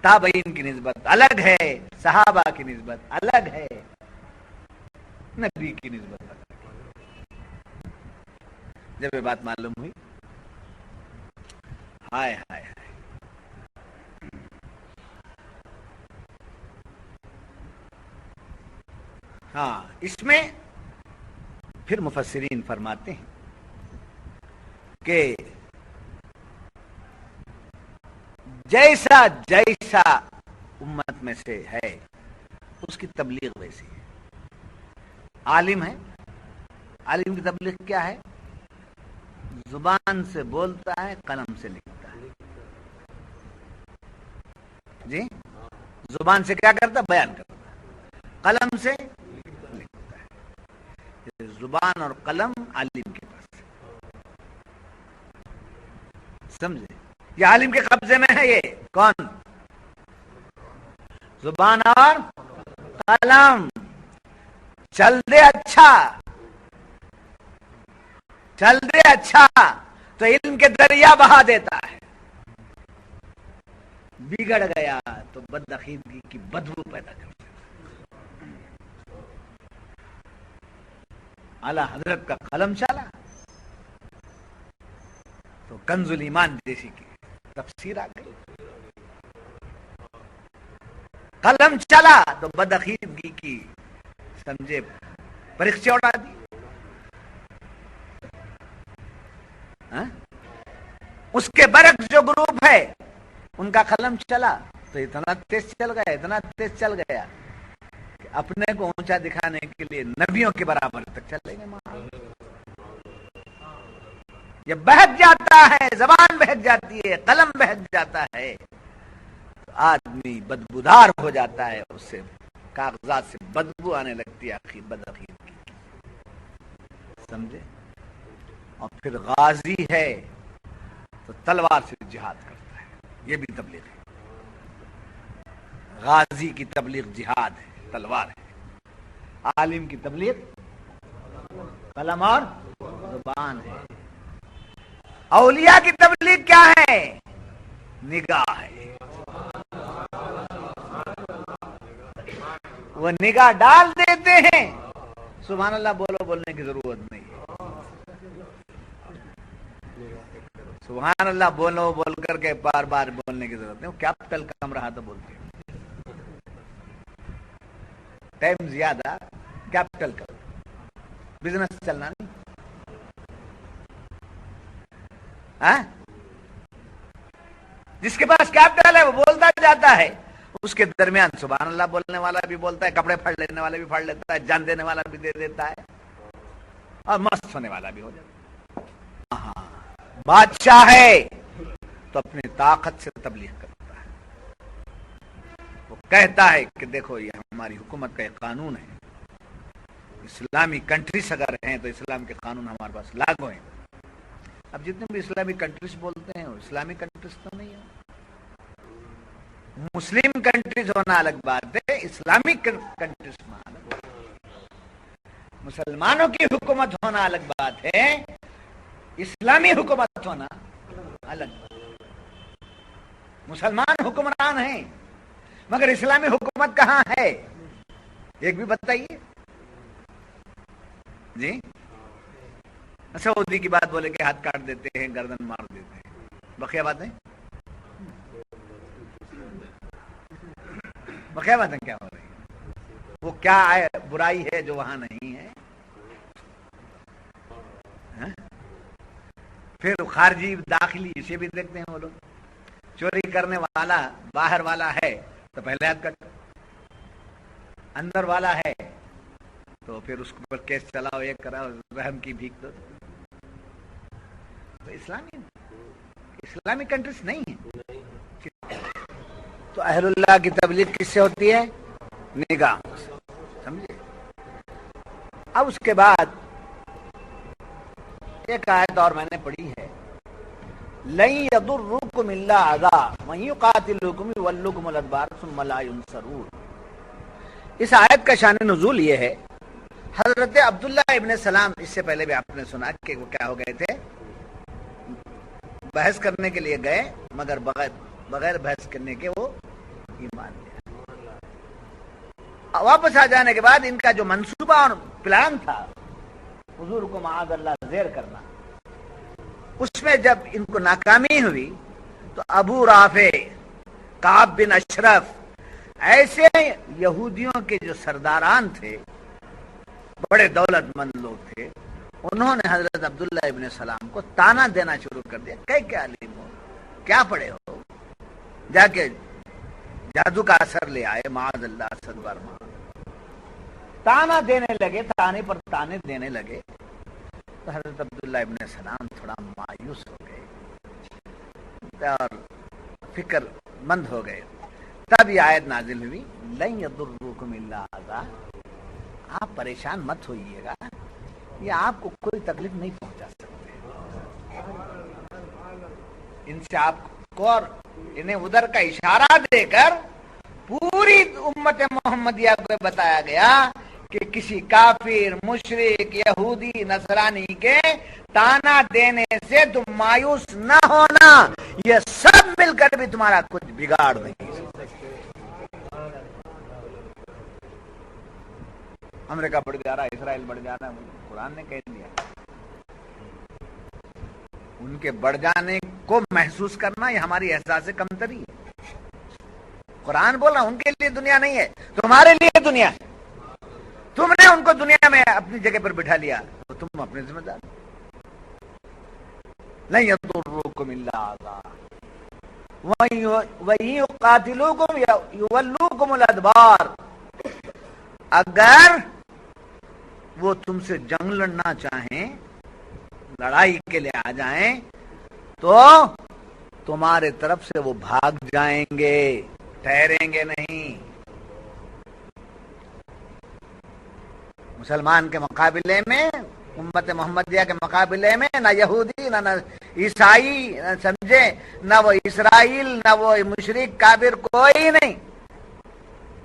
تابعین کی نسبت الگ ہے، صحابہ کی نسبت الگ ہے، نبی کی نسبت الگ ہے. جب یہ بات معلوم ہوئی، ہائے ہائے ہائے، ہاں اس میں پھر مفسرین فرماتے ہیں کہ جیسا جیسا امت میں سے ہے اس کی تبلیغ ویسی ہے. عالم ہے، عالم کی تبلیغ کیا ہے؟ زبان سے بولتا ہے، قلم سے لکھتا ہے. جی زبان سے کیا کرتا ہے؟ بیان کرتا ہے، قلم سے لکھتا ہے. زبان اور قلم عالم کے پاس ہے. سمجھے؟ یہ عالم کے قبضے میں ہے. یہ کون؟ زبان اور قلم. چل دے اچھا، چل دے اچھا تو علم کے دریا بہا دیتا ہے. بگڑ گیا تو بدعقیدگی کی بدبو پیدا کرتا ہے. اعلی حضرت کا قلم چلا تو کنز الایمان جیسی کی تفسیر آ گئی. قلم چلا تو بدعقیدگی کی سمجھے پریخچے اڑا دی. اس کے برعکس جو گروپ ہے ان کا قلم چلا تو اتنا تیز چل گیا، اتنا تیز چل گیا کہ اپنے کو اونچا دکھانے کے لیے نبیوں کے برابر تک چلے گئے. یہ بہک جاتا ہے، زبان بہک جاتی ہے، قلم بہک جاتا ہے تو آدمی بدبودار ہو جاتا ہے. اس سے کاغذات سے بدبو آنے لگتی ہے بدعقیدگی کی. سمجھے؟ اور پھر غازی ہے تو تلوار سے جہاد کرتا ہے. یہ بھی تبلیغ ہے. غازی کی تبلیغ جہاد ہے، تلوار ہے. عالم کی تبلیغ قلم اور زبان ہے. اولیاء کی تبلیغ کیا ہے؟ نگاہ ہے. وہ نگاہ ڈال دیتے ہیں. سبحان اللہ بولو، بولنے کی ضرورت نہیں ہے. سبحان اللہ بولو بول کر کے بار بار بولنے کی ضرورت نہیں. کیپٹل کم رہا تو بولتے ٹائم زیادہ، کیپٹل کا بزنس چلنا نہیں. جس کے پاس کیپٹل ہے وہ بولتا جاتا ہے. اس کے درمیان سبحان اللہ بولنے والا بھی بولتا ہے، کپڑے پھاڑ لینے والا بھی پھاڑ لیتا ہے، جان دینے والا بھی دے دیتا ہے، اور مست ہونے والا بھی ہو جاتا ہے. ہاں بادشاہ ہے تو اپنی طاقت سے تبلیغ کرتا ہے. وہ کہتا ہے کہ دیکھو یہ ہماری حکومت کا ایک قانون ہے، اسلامی کنٹریز اگر ہیں تو اسلام کے قانون ہمارے پاس لاگو ہیں. اب جتنے بھی اسلامی کنٹریز بولتے ہیں وہ اسلامی کنٹریز تو نہیں ہے. مسلم کنٹریز ہونا الگ بات ہے، اسلامک کنٹریز ہونا الگ بات ہے. مسلمانوں کی حکومت ہونا الگ بات ہے، اسلامی حکومت ہونا الگ بات ہے. مسلمان حکمران ہیں مگر اسلامی حکومت کہاں ہے؟ ایک بھی بتائیے جی. سعودی کی بات بولے کہ ہاتھ کاٹ دیتے ہیں، گردن مار دیتے ہیں، بقیہ باتیں کیا ہو رہی ہیں؟ وہ کیا برائی ہے جو وہاں نہیں ہے؟ پھر خارجی داخلی اسے بھی دیکھتے ہیں وہ لوگ. چوری کرنے والا باہر والا ہے تو پہلے ہاتھ کٹ، اندر والا ہے تو پھر اس پر کیس چلاؤ، یہ کراؤ، رحم کی بھیک دو. تو اسلامی کنٹریز نہیں ہے. تو اہل اللہ کی تبلیغ کس سے ہوتی ہے؟ نگاہ. سمجھے؟ اب اس کے بعد ایک آیت اور میں نے پڑھی ہے، لَن يَضُرُّكُمْ إِلَّا أَذًى وَإِن يُقَاتِلُوكُمْ يُوَلُّوكُمُ الْأَدْبَارَ ثُمَّ لَا يُنصَرُونَ. اس آیت کا شان نزول یہ ہے، حضرت عبداللہ ابن سلام، اس سے پہلے بھی آپ نے سنا کہ وہ کیا ہو گئے تھے، بحث کرنے کے لیے گئے مگر بغیر بحث کرنے کے وہ ایمان لیا. واپس آ جانے کے بعد ان کا جو منصوبہ اور پلان تھا حضور کو معاذ اللہ زیر کرنا، اس میں جب ان کو ناکامی ہوئی تو ابو رافع، کعب بن اشرف، ایسے یہودیوں کے جو سرداران تھے، بڑے دولت مند لوگ تھے، انہوں نے حضرت عبداللہ ابن سلام کو تانا دینا شروع کر دیا. کیا علیم ہو، کیا پڑھے ہو، جا کے جادو کا اثر لے آئے، معاذ اللہ، صد بار تانا دینے لگے، تانے پر تانے دینے لگے. تو حضرت عبداللہ ابن سلام تھوڑا مایوس ہو گئے اور فکر مند ہو گئے. تب یہ آیت نازل ہوئی، لن یضرکم الا اذی، آپ پریشان مت ہوئیے گا، یہ آپ کو کوئی تکلیف نہیں پہنچا سکتے. ان سے آپ کو اور انہیں ادھر کا اشارہ دے کر پوری امت محمدیہ کو بتایا گیا کہ کسی کافر، مشرک، یہودی، نصرانی کے تانا دینے سے تم مایوس نہ ہونا، یہ سب مل کر بھی تمہارا کچھ بگاڑ نہیں سکتے. امریکہ بڑھ جا رہا ہے، اسرائیل بڑھ جا رہا ہے، قرآن نے کہہ دیا. ان کے بڑھ جانے کو محسوس کرنا یہ ہماری احساس کمتری ہے. قرآن بول رہا ان کے لیے دنیا نہیں ہے، تمہارے لیے دنیا ہے. تم نے ان کو دنیا میں اپنی جگہ پر بٹھا لیا تو تم اپنے ذمہ دار. لن یضرکم الا اذی وَإِن يُقَاتِلُوكُمْ يُوَلُّوكُمُ الْأَدْبَارَ، اگر وہ تم سے جنگ لڑنا چاہیں، لڑائی کے لیے آ جائیں، تو تمہارے طرف سے وہ بھاگ جائیں گے، ٹھہریں گے نہیں. مسلمان کے مقابلے میں، امت محمدیہ کے مقابلے میں نہ یہودی، نہ عیسائی، نہ سمجھے، نہ وہ اسرائیل، نہ وہ مشرک کافر، کوئی نہیں.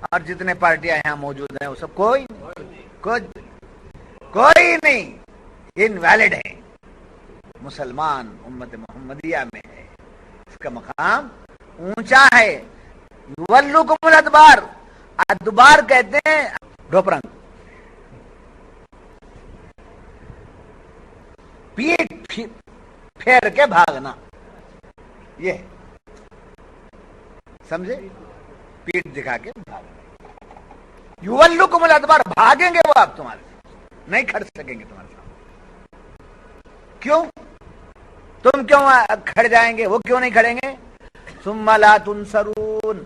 اور جتنے پارٹیاں یہاں موجود ہیں وہ سب کوئی نہیں، انویلڈ ہیں. مسلمان امت محمدیہ میں ہے، اس کا مقام اونچا ہے. یولکم الادبار، ادبار کہتے ہیں ڈھوپرنگ، پیٹ پھیر کے بھاگنا، یہ سمجھے، پیٹ دکھا کے بھاگنا. یولکم الادبار، بھاگیں گے وہ، آپ تمہارے نہیں کھڑ سکیں گے تمہارے سامنے. کیوں؟ تم کیوں کھڑ جائیں گے، وہ کیوں نہیں کھڑیں گے؟ ثم لا تنصرون،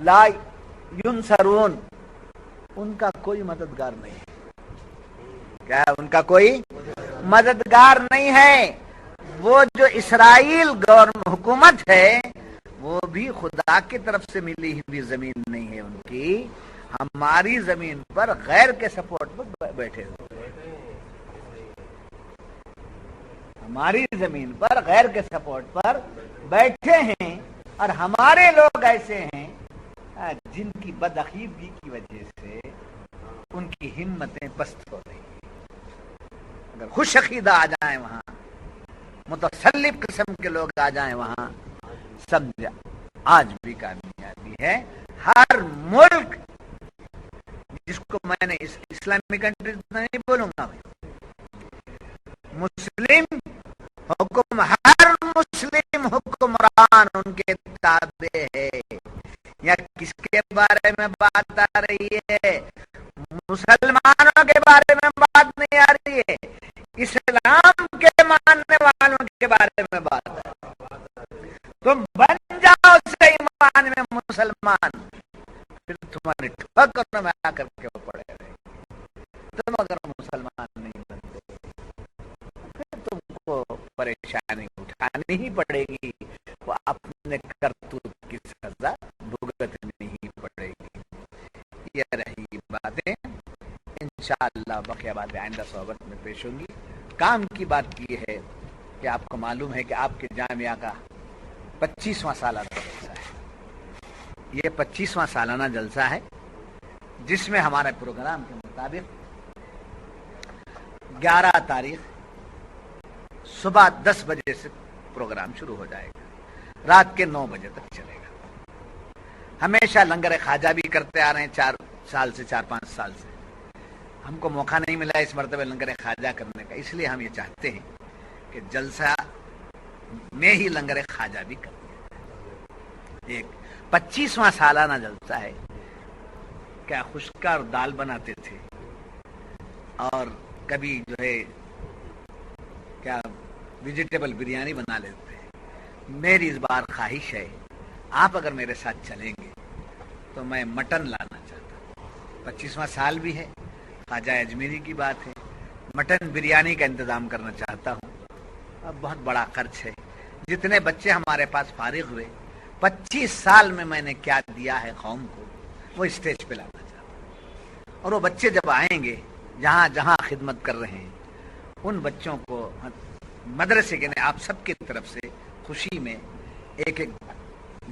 لا ینصرون، ان کا کوئی مددگار نہیں. کیا ہے؟ ان کا کوئی مددگار نہیں ہے. وہ جو اسرائیل حکومت ہے وہ بھی خدا کی طرف سے ملی ہوئی زمین نہیں ہے ان کی، ہماری زمین پر غیر کے سپورٹ پر بیٹھے ہوئے، ہماری زمین پر غیر کے سپورٹ پر بیٹھے ہیں، اور ہمارے لوگ ایسے ہیں جن کی بدعقیدگی کی وجہ سے ان کی ہمتیں پست ہو رہی ہیں۔ اگر خوش عقیدہ آ جائیں وہاں، متسلب قسم کے لوگ آ جائیں وہاں، سمجھا آج بھی کامیابی ہے۔ ہر ملک جس کو میں نے اسلامی کنٹریز نہیں بولوں گا، مسلم حکم، ہر مسلم حکمران ان کے تابع ہے۔ یا کس کے بارے میں بات آ رہی ہے؟ مسلمانوں کے بارے میں بات نہیں آ رہی ہے، اسلام کے ماننے والوں کے بارے میں بات ہے۔ تم بن جاؤ صحیح ایمان میں مسلمان، پھر تمہارے ٹھکر میں آ کر کے وہ پڑے رہے۔ تم اگر مسلمان نہیں بنتے پھر تم کو پریشانی اٹھانی ہی پڑے گی، وہ اپنے کرتوت کی سزا بھگتنی ہی پڑے گی۔ یہ رہی باتیں، انشاءاللہ بقیہ باتیں آئندہ صحبت میں پیش ہوں گی۔ کام کی بات یہ ہے کہ آپ کو معلوم ہے کہ آپ کے جامعہ کا 25واں سالانہ جلسہ ہے۔ یہ 25واں سالانہ جلسہ ہے جس میں ہمارے پروگرام کے مطابق 11 تاریخ صبح 10 بجے سے پروگرام شروع ہو جائے گا، رات کے 9 بجے تک چلے گا۔ ہمیشہ لنگر خواجہ بھی کرتے آ رہے ہیں 4-5 سال سے، ہم کو موقع نہیں ملا اس مرتبہ لنگر خواجہ کرنے کا، اس لیے ہم یہ چاہتے ہیں کہ جلسہ میں ہی لنگر خواجہ بھی کر دیا۔ ایک 25واں سالانہ جلسہ ہے۔ کیا خشکا اور دال بناتے تھے، اور کبھی جو ہے کیا ویجیٹیبل بریانی بنا لیتے ہیں۔ میری اس بار خواہش ہے، آپ اگر میرے ساتھ چلیں گے تو میں مٹن لانا چاہتا ہوں۔ 25واں سال بھی ہے، خواجہ اجمیری کی بات ہے، مٹن بریانی کا انتظام کرنا چاہتا ہوں۔ اب بہت بڑا خرچ ہے۔ جتنے بچے ہمارے پاس فارغ ہوئے، 25 سال میں نے کیا دیا ہے قوم کو، وہ اسٹیج پہ لانا چاہتا ہوں۔ اور وہ بچے جب آئیں گے جہاں جہاں خدمت کر رہے ہیں، ان بچوں کو مدرسے کے آپ سب کی طرف سے خوشی میں ایک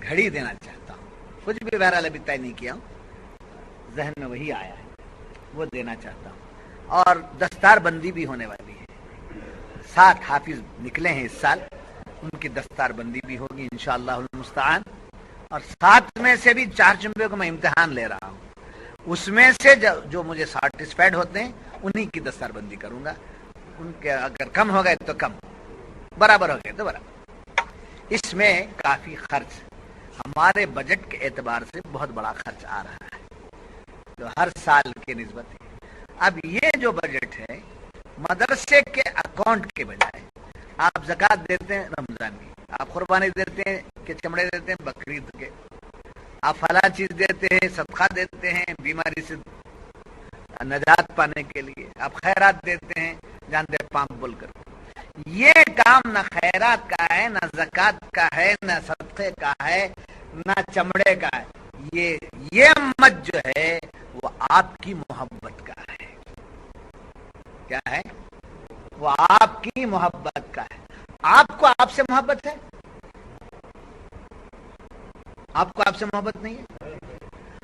گھڑی دینا چاہتا ہوں۔ کچھ بھی بہرحال ابھی طے نہیں کیا ہوں، ذہن میں وہی آیا ہے، وہ دینا چاہتا ہوں۔ اور دستار بندی بھی ہونے والی ہے، 7 حافظ نکلے ہیں اس سال، ان کی دستار بندی بھی ہوگی انشاءاللہ المستعان۔ اور 7 میں سے بھی 4 چمبے کو میں امتحان لے رہا ہوں، اس میں سے جو مجھے سیٹسفائیڈ ہوتے ہیں انہی کی دستار بندی کروں گا۔ ان کے اگر کم ہو گئے تو کم، برابر ہو گئے تو برابر۔ اس میں کافی خرچ ہمارے بجٹ کے اعتبار سے بہت بڑا خرچ آ رہا ہے، جو ہر سال کے نسبت ہے۔ اب یہ جو بجٹ ہے مدرسے کے اکاؤنٹ کے بجائے، آپ زکوٰۃ دیتے ہیں رمضان کی، آپ قربانی دیتے ہیں کہ چمڑے دیتے ہیں بقرعید کے، آپ فلاں چیز دیتے ہیں، صدقہ دیتے ہیں بیماری سے نجات پانے کے لیے، آپ خیرات دیتے ہیں جانتے پامپ بول کر۔ یہ کام نہ خیرات کا ہے، نہ زکوٰۃ کا ہے، نہ صدقے کا ہے، نہ چمڑے کا ہے۔ یہ امت جو ہے وہ آپ کی محبت کا ہے۔ کیا ہے؟ وہ آپ کی محبت کا ہے۔ آپ کو آپ سے محبت ہے؟ آپ کو آپ سے محبت نہیں ہے؟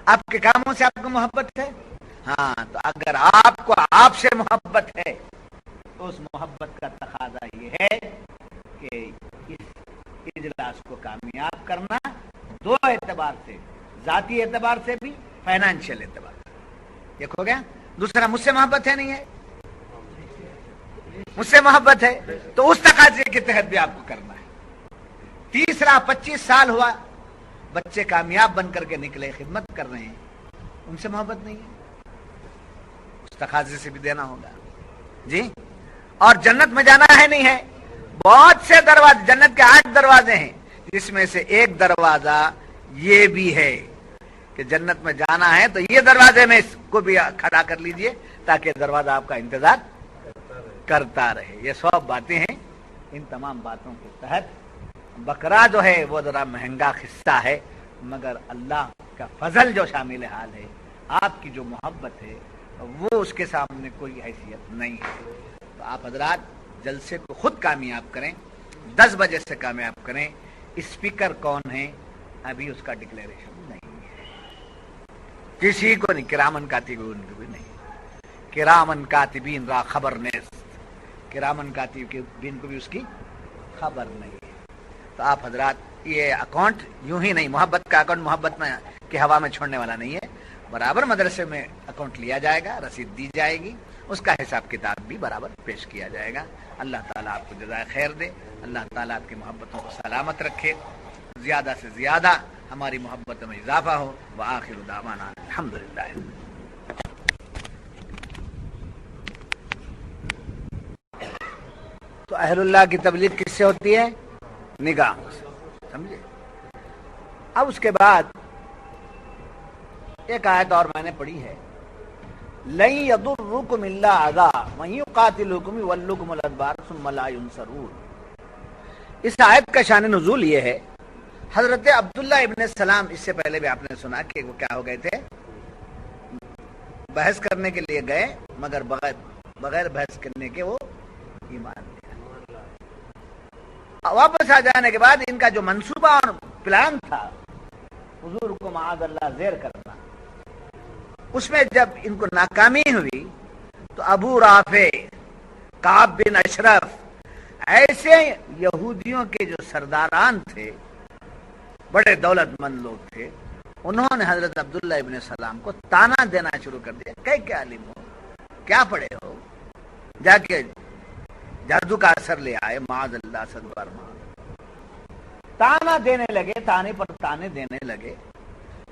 آپ کے کاموں سے آپ کو محبت ہے؟ ہاں، تو اگر آپ کو آپ سے محبت ہے تو اس محبت کا تقاضا یہ ہے کہ اس اجلاس کو کامیاب کرنا، 2 اعتبار سے، ذاتی اعتبار سے بھی، فائنانشیل اعتبار سے۔ ایک ہو گیا۔ دوسرا، مجھ سے محبت ہے نہیں ہے؟ مجھ سے محبت ہے تو اس تقاضے کے تحت بھی آپ کو کرنا ہے۔ تیسرا، 25 سال ہوا، بچے کامیاب بن کر کے نکلے، خدمت کر رہے ہیں، ان سے محبت نہیں ہے، اس تقاضے سے بھی دینا ہوگا جی۔ اور جنت میں جانا ہے نہیں ہے؟ بہت سے دروازے، جنت کے 8 دروازے ہیں، جس میں سے ایک دروازہ یہ بھی ہے کہ جنت میں جانا ہے تو یہ دروازے میں اس کو بھی کھڑا کر لیجئے تاکہ دروازہ آپ کا انتظار کرتا رہے۔ یہ 100 باتیں ہیں، ان تمام باتوں کے تحت بکرا جو ہے وہ ذرا مہنگا قصہ ہے، مگر اللہ کا فضل جو شامل حال ہے، آپ کی جو محبت ہے وہ اس کے سامنے کوئی حیثیت نہیں ہے۔ تو آپ حضرات جلسے کو خود کامیاب کریں، 10 بجے سے کامیاب کریں۔ اسپیکر کون ہے ابھی اس کا ڈکلیریشن نہیں ہے، کسی کو نہیں، کرامن کاتبین کو بھی نہیں، کرامن کاتبین را خبر نیست، کرامن کاتبین کو بھی اس کی خبر نہیں ہے۔ تو آپ حضرات یہ اکاؤنٹ یوں ہی نہیں، محبت کا اکاؤنٹ محبت میں کہ ہوا میں چھوڑنے والا نہیں ہے، برابر مدرسے میں اکاؤنٹ لیا جائے گا، رسید دی جائے گی، اس کا حساب کتاب بھی برابر پیش کیا جائے گا۔ اللہ تعالیٰ آپ کو جزائے خیر دے، اللہ تعالیٰ آپ کی محبتوں کو سلامت رکھے، زیادہ سے زیادہ ہماری محبت میں اضافہ ہو۔ وآخر دعوانا الحمدللہ۔ تو اہل اللہ کی تبلیغ کس سے ہوتی ہے؟ نگاہوں سے، سمجھے؟ اب اس کے بعد ایک آیت اور میں نے پڑھی ہے، لن یضرکم الا اذى وان یقاتلوکم یولوکم الادبار ثم لا ینصرون۔ اس آیت کا شان نزول یہ ہے، حضرت عبداللہ ابن السلام، اس سے پہلے بھی آپ نے سنا کہ وہ کیا ہو گئے تھے، بحث کرنے کے لیے گئے مگر بغیر بحث کرنے کے وہ ایمان لیا۔ واپس آ جانے کے بعد ان کا جو منصوبہ اور پلان تھا حضور کو معاذ اللہ زیر کرنا، اس میں جب ان کو ناکامی ہوئی تو ابو رافع، کعب بن اشرف، ایسے یہودیوں کے جو سرداران تھے، بڑے دولت مند لوگ تھے، انہوں نے حضرت عبداللہ ابن السلام کو تانا دینا شروع کر دیا، کہ عالم ہو، کیا پڑھے ہو، جا کے جادو کا اثر لے آئے، معاذ اللہ صدبر تانا دینے لگے، تانے پر تانے دینے لگے۔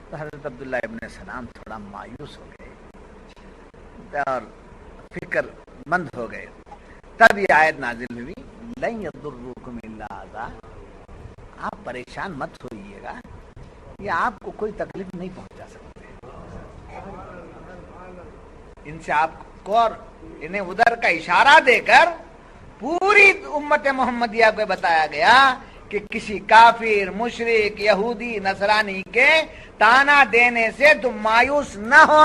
تو حضرت عبداللہ ابن السلام تھوڑا مایوس ہو گئے اور فکر مند ہو گئے۔ تب یہ آیت نازل ہوئی، لن یضرکم الا اذى، آپ پریشان مت ہوئیے گا، یہ آپ کو کوئی تکلیف نہیں پہنچا سکتے۔ ان سے آپ کو اور انہیں ادھر کا اشارہ دے کر پوری امت محمدیہ کو بتایا گیا کہ کسی کافر، مشرک، یہودی، نصرانی کے تانا دینے سے تم مایوس نہ ہو۔